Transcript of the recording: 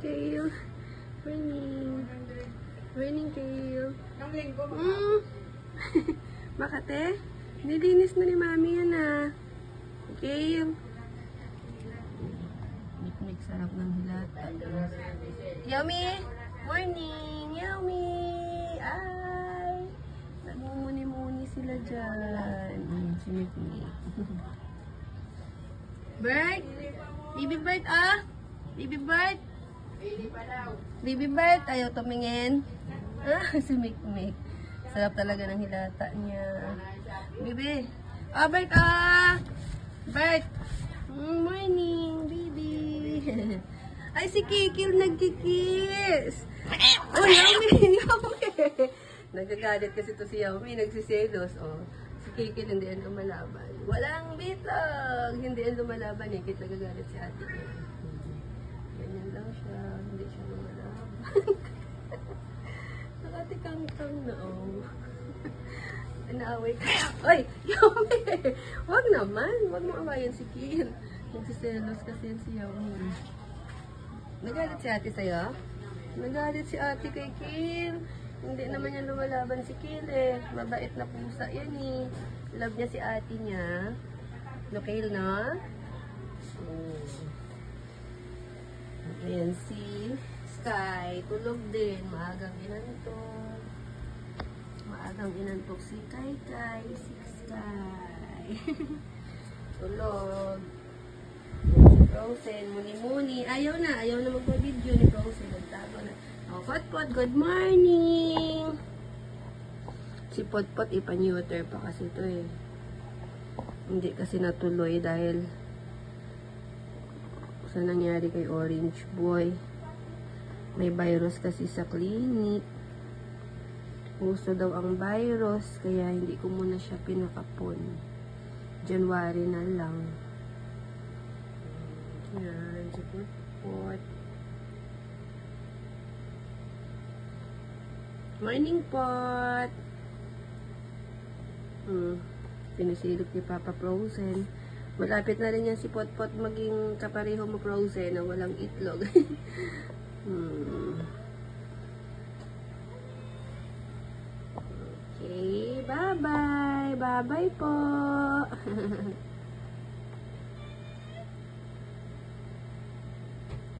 Kale. Morning. Morning, Kale. Nang linggo ba? Makate? Nilinis na ni Mami yan ah. Kale. Mikmik, sarap ng hilata. Yummy! Morning! Yummy! Ay! Nagmumuni-muni sila dyan. Si Mikmik. Bert! Baby Bert ah! Baby Bert! Baby Bert! Ayaw tumingin. Ah, si Mikmik. Sarap talaga ng hilata niya. Baby! Ah, Bert ah! Bert! Morning, baby! Ay, si Kikil nagkikis! Oh, Yummy! Yummy! Nagagalit kasi to si Yummy, nagsiselos. Oh, si Kikil hindi yan lumalaban. Walang bitag! Hindi yan lumalaban eh, kahit nagagalit si ate niya. Ganyan lang siya, hindi siya lumalaban. Nakatikang-tang na oh. Naaway ka. Ay! Yummy! Wag naman! Wag mo awayan si Kikil. Nagsiselos kasi yan si Yummy. Nagalit si ate sa'yo? Nagalit si ate kay Kil. Hindi naman yan lumalaban si Kil eh. Mabait na pusa yan eh. Love niya si ate niya. No, Kil, no? Ayan si Sky. Tulog din. Maagang inantok. Maagang inantok si Kai Kai. Si Sky. Tulog. Frozen, muni-muni. Ayaw na magpa-video ni Frozen. Nagtago na. Oh, Potpot, good morning! Si Potpot, ipa-neuter pa kasi ito eh. Hindi kasi natuloy dahil sa nangyari kay Orange Boy. May virus kasi sa clinic. Puso daw ang virus, kaya hindi ko muna siya pinakapon. January na lang. Yan, si Potpot. Morning, Pot! Pinisilip ni Papa Frozen. Malapit na rin yan si Potpot maging kapareho mo Frozen na walang itlog. Okay, bye-bye! Bye-bye po!